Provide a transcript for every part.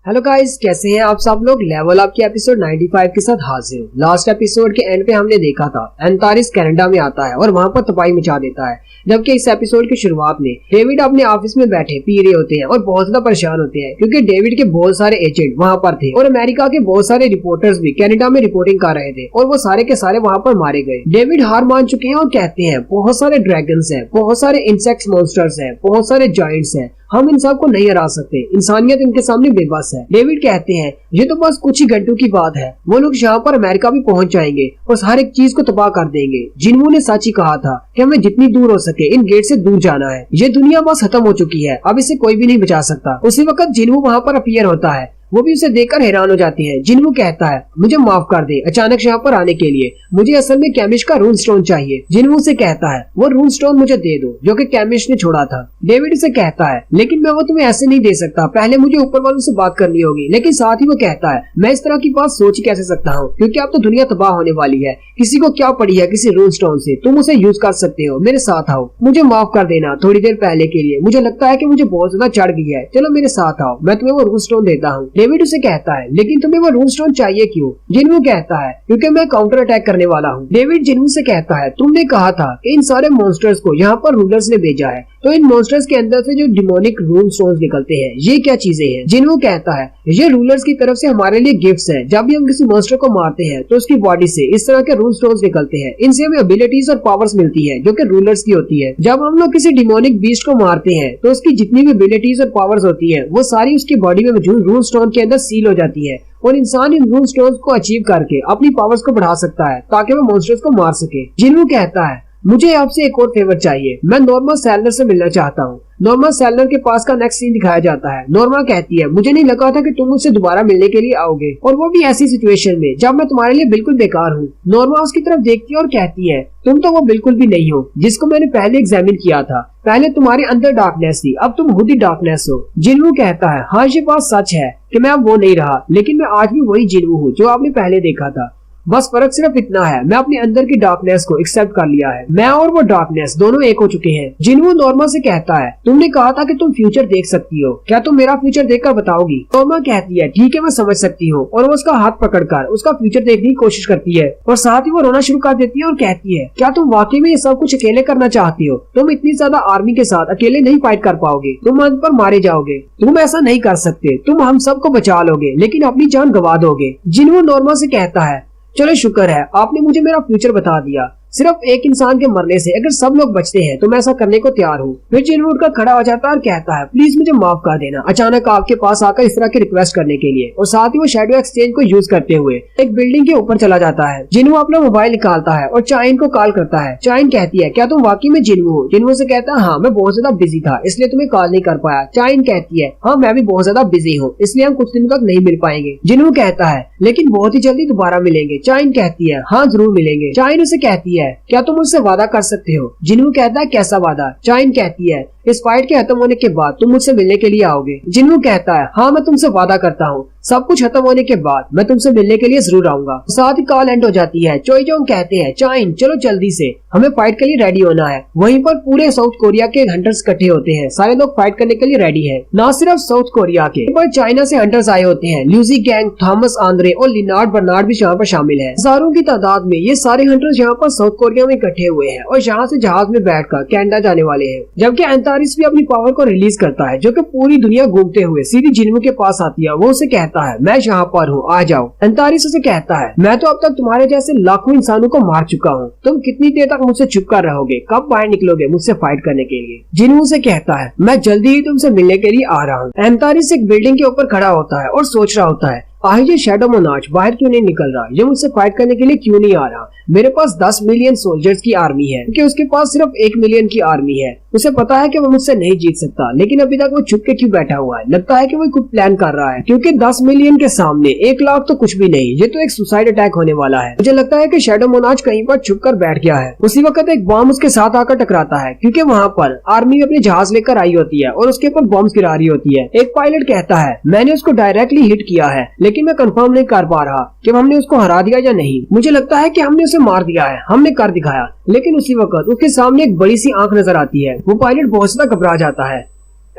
Hello guys, कैसे हैं आप सब लोग। लेवल अप के एपिसोड 95 के साथ हाजिर हूँ। लास्ट एपिसोड के एंड पे हमने देखा था एंटारिस कनाडा में आता है और वहाँ पर तबाही मचा देता है, जबकि इस एपिसोड की शुरुआत में डेविड अपने ऑफिस में बैठे पी रहे होते हैं और बहुत ज्यादा परेशान होते हैं क्योंकि डेविड के बहुत सारे एजेंट वहाँ पर थे और अमेरिका के बहुत सारे रिपोर्टर्स भी कनाडा में रिपोर्टिंग कर रहे थे और वो सारे के सारे वहाँ पर मारे गए। डेविड हार मान चुके हैं और कहते हैं बहुत सारे ड्रैगन्स हैं, बहुत सारे इंसेक्ट मॉन्स्टर्स हैं, बहुत सारे जायंट्स हैं, हम इन सब को नहीं हरा सकते, इंसानियत इनके सामने बेबस है। डेविड कहते हैं ये तो बस कुछ ही घंटों की बात है, वो लोग यहाँ पर अमेरिका भी पहुँच जाएंगे और हर एक चीज को तबाह कर देंगे। जिन्हों ने सच ही कहा था कि हमें जितनी दूर हो सके इन गेट से दूर जाना है, ये दुनिया बस खत्म हो चुकी है, अब इसे कोई भी नहीं बचा सकता। उसी वक्त जिन्हों वहाँ पर अपीयर होता है, वो भी उसे देखकर हैरान हो जाती है। जिन्हों कहता है मुझे माफ कर दे अचानक यहाँ पर आने के लिए, मुझे असल में कैमिश का रून स्टोन चाहिए। जिन्हों से कहता है वो रून स्टोन मुझे दे दो जो कि कैमिश ने छोड़ा था। डेविड से कहता है लेकिन मैं वो तुम्हें ऐसे नहीं दे सकता, पहले मुझे ऊपर वालों से बात करनी होगी। लेकिन साथ ही वो कहता है मैं इस तरह की बात सोच कैसे सकता हूँ, क्योंकि अब तो दुनिया तबाह होने वाली है, किसी को क्या पड़ी है किसी रून स्टोन से, तुम उसे यूज कर सकते हो, मेरे साथ आओ। मुझे माफ कर देना थोड़ी देर पहले के लिए, मुझे लगता है कि मुझे बहुत ज्यादा चढ़ गई है, चलो मेरे साथ आओ, मैं तुम्हें वो रून स्टोन देता हूँ। डेविड उसे कहता है लेकिन तुम्हें वो रून स्टोन चाहिए क्यों? जिन्हों कहता है क्योंकि मैं काउंटर अटैक करने वाला हूँ। डेविड जिन्हों से कहता है तुमने कहा था कि इन सारे मॉन्स्टर्स को यहाँ पर रूलर्स ने भेजा है, तो इन मॉन्स्टर्स के अंदर से जो डिमोनिक रून स्टोन्स निकलते हैं ये क्या चीजें हैं? जिन्हों कहता है ये रूलर्स की तरफ से हमारे लिए गिफ्ट्स हैं, जब भी हम किसी मॉन्स्टर को मारते हैं तो उसकी बॉडी से इस तरह के रून स्टोन्स निकलते हैं, इनसे हमें एबिलिटीज और पावर्स मिलती है जो कि रूलर्स की होती है। जब हम लोग किसी डिमोनिक बीस्ट को मारते हैं तो उसकी जितनी भी एबिलिटीज और पावर्स होती है वो सारी उसकी बॉडी में मौजूद रून स्टोन के अंदर सील हो जाती है और इंसान इन रून स्टोन्स को अचीव करके अपनी पावर्स को बढ़ा सकता है ताकि वो मॉन्स्टर्स को मार सके। जिन्हों कहता है मुझे आपसे एक और फेवर चाहिए, मैं नॉर्मा सैलर से मिलना चाहता हूँ। नॉर्मा सैलर के पास का नेक्स्ट सीन दिखाया जाता है। नॉर्मा कहती है मुझे नहीं लगा था कि तुम मुझसे दोबारा मिलने के लिए आओगे, और वो भी ऐसी सिचुएशन में जब मैं तुम्हारे लिए बिल्कुल बेकार हूँ। नॉर्मा उसकी तरफ देखती है और कहती है तुम तो वो बिल्कुल भी नहीं हो जिसको मैंने पहले एग्जामिन किया था, पहले तुम्हारे अंदर डार्कनेस थी, अब तुम खुद ही डार्कनेस हो। जिन्हों कहता है हाँ ये बात सच है कि मैं अब वो नहीं रहा, लेकिन मैं आज भी वही जिन्हों हूँ जो आपने पहले देखा था, बस फर्क सिर्फ इतना है मैं अपने अंदर की डार्कनेस को एक्सेप्ट कर लिया है, मैं और वो डार्कनेस दोनों एक हो चुके हैं। जिन्हों नॉर्मा से कहता है तुमने कहा था कि तुम फ्यूचर देख सकती हो, क्या तुम मेरा फ्यूचर देखकर बताओगी? नॉर्मा कहती है ठीक है मैं समझ सकती हूँ, और वो उसका हाथ पकड़कर उसका फ्यूचर देखने की कोशिश करती है और साथ ही वो रोना शुरू कर देती है और कहती है क्या तुम वाकई में ये सब कुछ अकेले करना चाहती हो? तुम इतनी ज्यादा आर्मी के साथ अकेले नहीं फाइट कर पाओगे, तुम अंत पर मारे जाओगे, तुम ऐसा नहीं कर सकते, तुम हम सबको बचा लोगे लेकिन अपनी जान गवा दोगे। जिन्हों नॉर्मा से कहता है चलो शुक्र है आपने मुझे मेरा फ्यूचर बता दिया, सिर्फ एक इंसान के मरने से अगर सब लोग बचते हैं तो मैं ऐसा करने को तैयार हूँ। फिर जिन्हों उठकर खड़ा हो जाता है और कहता है प्लीज मुझे माफ कर देना अचानक आपके पास आकर इस तरह की रिक्वेस्ट करने के लिए, और साथ ही वो शैडो एक्सचेंज को यूज करते हुए एक बिल्डिंग के ऊपर चला जाता है। जिन्हों अपना मोबाइल निकालता है और चाइन को कॉल करता है। चाइन कहती है क्या तुम वाकई में जिन्हों हो? जिन्हों से कहता है हाँ मैं बहुत ज्यादा बिजी था इसलिए तुम्हें कॉल नहीं कर पाया। चाइन कहती है हाँ मैं भी बहुत ज्यादा बिजी हूँ इसलिए हम कुछ दिनों तक नहीं मिल पाएंगे। जिन्हों कहता है लेकिन बहुत ही जल्दी दोबारा मिलेंगे। चाइन कहती है हाँ जरूर मिलेंगे। चाइन उसे कहती है क्या तुम मुझसे वादा कर सकते हो? जिन्हों कहता है कैसा वादा? चाइन कहती है इस फाइट के खत्म होने के बाद तुम मुझसे मिलने के लिए आओगे। जिन्हों कहता है हाँ मैं तुमसे वादा करता हूँ सब कुछ खत्म होने के बाद मैं तुमसे मिलने के लिए जरूर आऊंगा। साथ ही कॉल एंड हो जाती है। चोई जोंग कहते हैं चाइन चलो जल्दी से हमें फाइट के लिए रेडी होना है। वहीं पर पूरे साउथ कोरिया के हंटर्स इकट्ठे होते हैं, सारे लोग फाइट करने के लिए रेडी हैं। न सिर्फ साउथ कोरिया के पर चाइना से हंटर्स आए होते हैं। ल्यूजी गैंग, थॉमस आंद्रे और लिनार्ड बर्नार्ड भी यहाँ पर शामिल है। हजारों की तादाद में ये सारे हंटर्स यहाँ पर साउथ कोरिया में इकट्ठे हुए हैं और यहाँ से जहाज में बैठकर कनाडा जाने वाले हैं। जबकि एंटारिस भी अपनी पावर को रिलीज करता है जो कि पूरी दुनिया घूमते हुए सीधी जिन्हों के पास आती है। वो उसे कहता है मैं यहाँ पर हूँ आ जाओ। एंटारिस उसे कहता है मैं तो अब तक तुम्हारे जैसे लाखों इंसानों को मार चुका हूँ, तुम कितनी देर तक मुझसे छुप कर रहोगे, कब बाहर निकलोगे मुझसे फाइट करने के लिए? जिन्हों से कहता है मैं जल्दी ही तुमसे मिलने के लिए आ रहा हूँ। एंटारिस एक बिल्डिंग के ऊपर खड़ा होता है और सोच रहा होता है ये शैडो मोनार्च बाहर क्यों नहीं निकल रहा, ये मुझसे फाइट करने के लिए क्यों नहीं आ रहा? मेरे पास 10 मिलियन सोल्जर्स की आर्मी है क्योंकि उसके पास सिर्फ 1 मिलियन की आर्मी है। उसे पता है कि वो मुझसे नहीं जीत सकता, लेकिन अभी तक वो छुप के क्यों बैठा हुआ है? लगता है कि वो कुछ प्लान कर रहा है क्योंकि 10 मिलियन के सामने 1 लाख तो कुछ भी नहीं, ये तो एक सुसाइड अटैक होने वाला है। मुझे लगता है कि शैडो मोनार्च कहीं पर छुप कर बैठ गया है। उसी वक्त एक बॉम्ब उसके साथ आकर टकराता है क्योंकि वहाँ पर आर्मी अपने जहाज लेकर आई होती है और उसके ऊपर बॉम्ब गिरा रही होती है। एक पायलट कहता है मैंने उसको डायरेक्टली हिट किया है लेकिन मैं कंफर्म नहीं कर पा रहा कि हमने उसको हरा दिया या नहीं। मुझे लगता है कि हमने उसे मार दिया है, हमने कर दिखाया। लेकिन उसी वक्त उसके सामने एक बड़ी सी आंख नजर आती है। वो पायलट बहुत ज्यादा घबरा जाता है।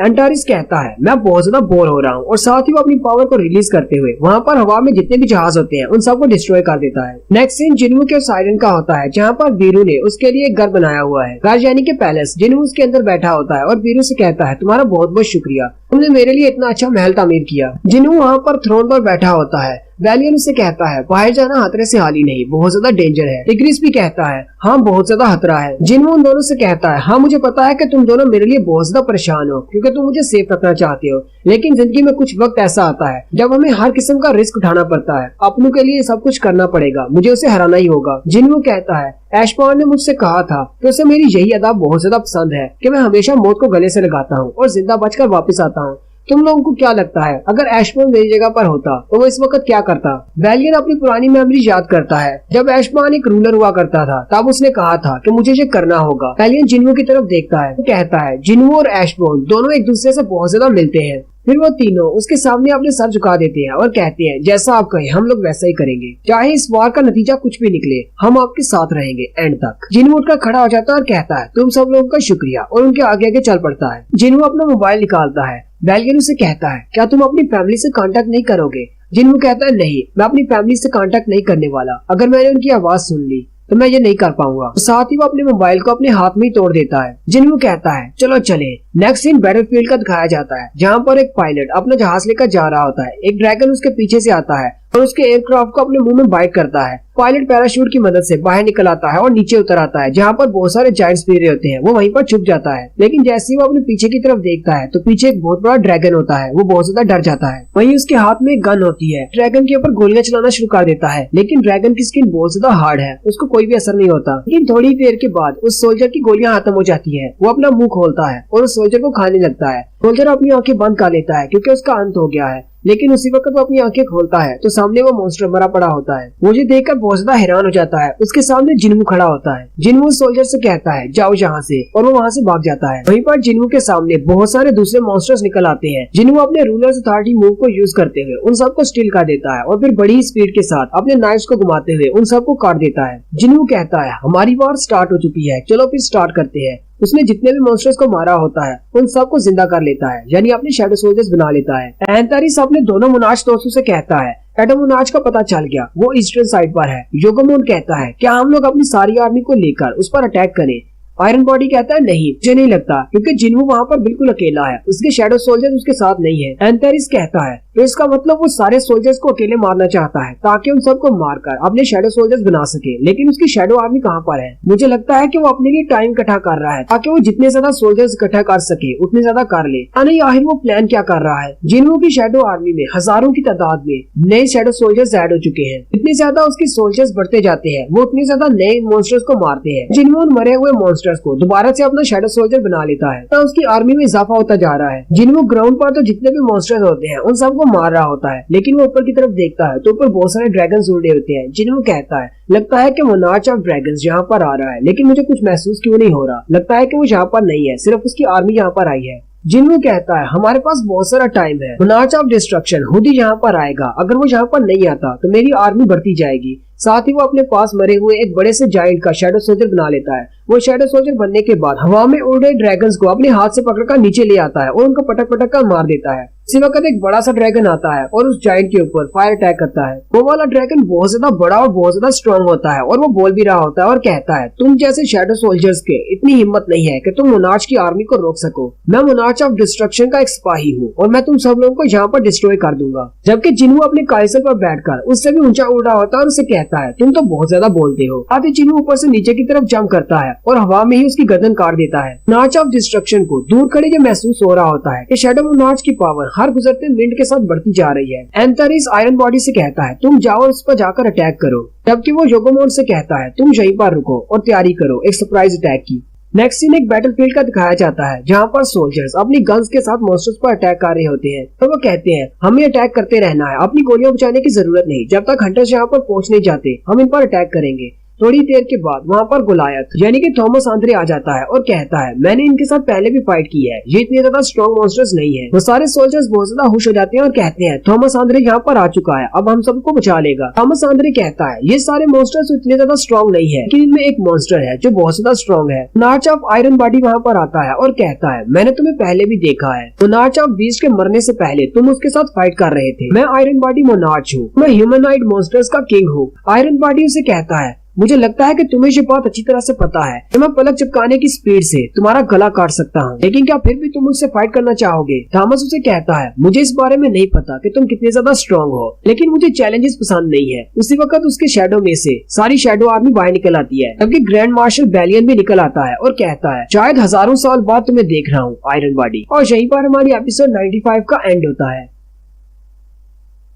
एंटारिस कहता है मैं बहुत ज्यादा बोर हो रहा हूँ और साथ ही वो अपनी पावर को रिलीज करते हुए वहाँ पर हवा में जितने भी जहाज होते हैं उन सबको डिस्ट्रॉय कर देता है। नेक्स्ट सीन जिन्हू के साइरन का होता है जहाँ पर वीरू ने उसके लिए एक घर बनाया हुआ है, घर यानी कि पैलेस। जिन्हू उसके अंदर बैठा होता है और वीरू से कहता है तुम्हारा बहुत बहुत शुक्रिया, तुमने मेरे लिए इतना अच्छा महल तामीर किया। जिन्हू वहाँ पर थ्रोन पर बैठा होता है। वैलियन उसे कहता है बाहर जाना खतरे से हाल ही नहीं, बहुत ज्यादा डेंजर है। टिग्रिस भी कहता है हाँ बहुत ज्यादा खतरा है। जिन्हू उन दोनों से कहता है हाँ मुझे पता है कि तुम दोनों मेरे लिए बहुत ज्यादा परेशान हो क्योंकि तुम मुझे सेफ रखना चाहते हो, लेकिन जिंदगी में कुछ वक्त ऐसा आता है जब हमें हर किस्म का रिस्क उठाना पड़ता है, अपनों के लिए सब कुछ करना पड़ेगा, मुझे उसे हराना ही होगा। जिन्हू कहता है ऐशबॉर्न ने मुझसे कहा था कि उसे मेरी यही अदा बहुत ज्यादा पसंद है कि मैं हमेशा मौत को गले से लगाता हूँ और जिंदा बचकर वापस आता हूँ। तुम लोगों को क्या लगता है अगर ऐशबॉर्न मेरी जगह पर होता तो वो इस वक्त क्या करता? वैलियन अपनी पुरानी मेमोरी याद करता है। जब ऐशबॉर्न एक रूलर हुआ करता था तब उसने कहा था कि मुझे ये करना होगा। वैलियन जिन्हू की तरफ देखता है, वो कहता है जिन्हू और ऐशबॉर्न दोनों एक दूसरे से बहुत ज्यादा मिलते हैं। फिर वो तीनों उसके सामने अपने सर झुका देते हैं और कहते हैं जैसा आप कहें हम लोग वैसा ही करेंगे, चाहे इस वार का नतीजा कुछ भी निकले हम आपके साथ रहेंगे एंड तक। जिन्हू उठकर खड़ा हो जाता है और कहता है तुम सब लोगों का शुक्रिया और उनके आगे आगे चल पड़ता है। जिन्हू अपना मोबाइल निकालता है। वैलियन उसे कहता है क्या तुम अपनी फैमिली से कांटेक्ट नहीं करोगे? जिन्हू कहता है नहीं, मैं अपनी फैमिली से कांटेक्ट नहीं करने वाला, अगर मैंने उनकी आवाज सुन ली तो मैं ये नहीं कर पाऊंगा। साथ ही वो अपने मोबाइल को अपने हाथ में ही तोड़ देता है। जिन्हू कहता है चलो चले। नेक्स्ट सीन बैटलफील्ड का दिखाया जाता है जहाँ पर एक पायलट अपना जहाज लेकर जा रहा होता है। एक ड्रैगन उसके पीछे से आता है और उसके एयरक्राफ्ट को अपने मुंह में बाइट करता है। पायलट पैराशूट की मदद से बाहर निकल आता है और नीचे उतर आता है जहाँ पर बहुत सारे जायंट्स फिर रहे होते हैं। वो वहीं पर छुप जाता है, लेकिन जैसे ही वो अपने पीछे की तरफ देखता है तो पीछे एक बहुत बड़ा ड्रैगन होता है। वो बहुत ज्यादा डर जाता है। वहीं उसके हाथ में एक गन होती है। ड्रैगन के ऊपर गोलियां चलाना शुरू कर देता है, लेकिन ड्रैगन की स्किन बहुत ज्यादा हार्ड है, उसको कोई भी असर नहीं होता। लेकिन थोड़ी देर के बाद उस सोल्जर की गोलियां खत्म हो जाती है। वो अपना मुंह खोलता है और उस सोल्जर को खाने लगता है। सोल्जर अपनी आंखें बंद कर लेता है क्योंकि उसका अंत हो गया है, लेकिन उसी वक्त वो अपनी आंखें खोलता है तो सामने वो मॉन्स्टर मरा पड़ा होता है। मुझे देखकर बहुत ज्यादा हैरान हो जाता है। उसके सामने जिन्हू खड़ा होता है। जिन्हू सोल्जर से कहता है जाओ यहाँ से, और वो वहाँ से भाग जाता है। वहीं पर जिन्हू के सामने बहुत सारे दूसरे मॉन्स्टर्स निकल आते हैं। जिन्हू अपने रूलर्स अथॉरिटी मूव को यूज करते हुए उन सबको स्टील कर देता है और फिर बड़ी स्पीड के साथ अपने नाइफ्स को घुमाते हुए उन सबको काट देता है। जिन्हू कहता है हमारी वार स्टार्ट हो चुकी है, चलो फिर स्टार्ट करते हैं। उसने जितने भी मॉन्स्टर्स को मारा होता है उन सबको जिंदा कर लेता है, यानी अपने शैडो सोल्जर्स बना लेता है। एंथारिस अपने दोनों मोनार्च दोस्तों से कहता है एडमोनार्च का पता चल गया, वो ईस्टर्न साइड पर है। योगोमोन कहता है क्या हम लोग अपनी सारी आर्मी को लेकर उस पर अटैक करें? आयरन बॉडी कहता है नहीं, मुझे नहीं लगता, क्योंकि जिन्हू वहाँ पर बिल्कुल अकेला है, उसके शैडो सोल्जर्स उसके साथ नहीं है। एंथारिस कहता है तो इसका मतलब वो सारे सोल्जर्स को अकेले मारना चाहता है ताकि उन सबको मारकर अपने शैडो सोल्जर्स बना सके। लेकिन उसकी शैडो आर्मी कहाँ पर है? मुझे लगता है कि वो अपने लिए टाइम इकट्ठा कर रहा है ताकि वो जितने ज्यादा सोल्जर्स इकट्ठा कर सके उतने ज्यादा कर ले। नहीं, आखिर वो प्लान क्या कर रहा है? जिन्हू की शैडो आर्मी में हजारों की तादाद में नए शैडो सोल्जर्स ऐड हो चुके हैं। जितने ज्यादा उसके सोल्जर्स बढ़ते जाते हैं वो उतने ज्यादा नए मॉन्स्टर्स को मारते हैं। जिन्हू उन मरे हुए मॉन्स्टर्स को दोबारा से अपना शैडो सोल्जर बना लेता है, तो उसकी आर्मी में इजाफा होता जा रहा है। जिन्हू ग्राउंड पर तो जितने भी मॉन्स्टर्स होते हैं उन सबको मार रहा होता है, लेकिन वो ऊपर की तरफ देखता है तो ऊपर बहुत सारे ड्रैगन्स उड़ रहे होते हैं। जिन्हू कहता है लगता है कि मोनार्च ऑफ ड्रैगन्स यहाँ पर आ रहा है, लेकिन मुझे कुछ महसूस क्यों नहीं हो रहा। लगता है कि वो यहाँ पर नहीं है, सिर्फ उसकी आर्मी यहाँ पर आई है। जिन्हू कहता है हमारे पास बहुत सारा टाइम है, मोनार्च ऑफ डिस्ट्रक्शन खुद ही यहाँ पर आएगा। अगर वो यहाँ पर नहीं आता तो मेरी आर्मी बढ़ती जाएगी। साथ ही वो अपने पास मरे हुए एक बड़े से जायंट का शैडो सोल्जर बना लेता है। वो शैडो सोल्जर बनने के बाद हवा में उड़ रहे ड्रैगन्स को अपने हाथ से पकड़कर नीचे ले आता है और उनको पटक पटक कर मार देता है। इसी वक्त एक बड़ा सा ड्रैगन आता है और उस जायंट के ऊपर फायर अटैक करता है। वो वाला ड्रैगन बहुत ज्यादा बड़ा और बहुत ज्यादा स्ट्रॉन्ग होता है और वो बोल भी रहा होता है और कहता है तुम जैसे शैडो सोल्जर्स के इतनी हिम्मत नहीं है कि तुम मोनार्च की आर्मी को रोक सको। मैं मोनार्च ऑफ डिस्ट्रक्शन का एक सिपाही हूँ और मैं तुम सब लोगों को यहाँ पर डिस्ट्रॉय कर दूंगा। जबकि जिन्हू अपने काइसल पर बैठकर उससे भी ऊंचा उड़ रहा होता है और उसे कहता है तुम तो बहुत ज्यादा बोलते हो। आते जिन्हू ऊपर से नीचे की तरफ जंप करता है और हवा में ही उसकी गर्दन काट देता है। मोनार्च ऑफ डिस्ट्रक्शन को दूर खड़े ये महसूस हो रहा होता है कि शैडो मोनार्च की पावर हर गुजरते मिनट के साथ बढ़ती जा रही है। एंथारिस आयरन बॉडी से कहता है तुम जाओ और उस पर जाकर अटैक करो, जबकि वो योगोमोन से कहता है तुम यहीं पर रुको और तैयारी करो एक सरप्राइज अटैक की। नेक्स्ट सीन एक बैटलफील्ड का दिखाया जाता है जहाँ पर सोल्जर्स अपनी गन्स के साथ मॉन्स्टर्स पर अटैक कर रहे होते हैं। तो वो कहते हैं हमें अटैक करते रहना है, अपनी गोलियां बचाने की जरूरत नहीं, जब तक हंटर्स यहाँ पर पहुँच नहीं जाते हम इन पर अटैक करेंगे। थोड़ी देर के बाद वहाँ पर गुलायत यानी कि थॉमस आंद्रे आ जाता है और कहता है मैंने इनके साथ पहले भी फाइट की है, ये इतने ज्यादा स्ट्रॉन्ग मॉन्स्टर्स नहीं है। वो सारे सोल्जर्स बहुत ज्यादा खुश हो जाते हैं और कहते हैं थॉमस आंद्रे यहाँ पर आ चुका है, अब हम सबको बचा लेगा। थॉमस आंद्रे कहता है ये सारे मॉन्स्टर्स इतने ज्यादा स्ट्रॉन्ग नहीं है, लेकिन इनमें एक मॉन्स्टर है जो बहुत ज्यादा स्ट्रॉन्ग है। मोनार्च ऑफ आयरन बॉडी वहाँ पर आता है और कहता है मैंने तुम्हें पहले भी देखा है, मोनार्च ऑफ बीस्ट के मरने से पहले तुम उसके साथ फाइट कर रहे थे। मैं आयरन बॉडी मोनार्च हूँ, मैं ह्यूमनॉइड मॉन्स्टर्स का किंग हूँ। आयरन बॉडी उसे कहता है मुझे लगता है कि तुम्हें ये बात अच्छी तरह से पता है कि मैं पलक चिपकाने की स्पीड से तुम्हारा गला काट सकता हूँ, लेकिन क्या फिर भी तुम मुझसे फाइट करना चाहोगे? थॉमस उसे कहता है मुझे इस बारे में नहीं पता कि तुम कितने ज्यादा स्ट्रॉन्ग हो, लेकिन मुझे चैलेंजेस पसंद नहीं है। उसी वक्त उसके शैडो में से सारी शैडो आर्मी बाहर निकल आती है, जबकि ग्रैंड मार्शल बैलियन भी निकल आता है और कहता है शायद हजारों साल बाद तुम्हें देख रहा हूँ आयरन बॉडी। और यहीं पर हमारी एपिसोड 95 का एंड होता है।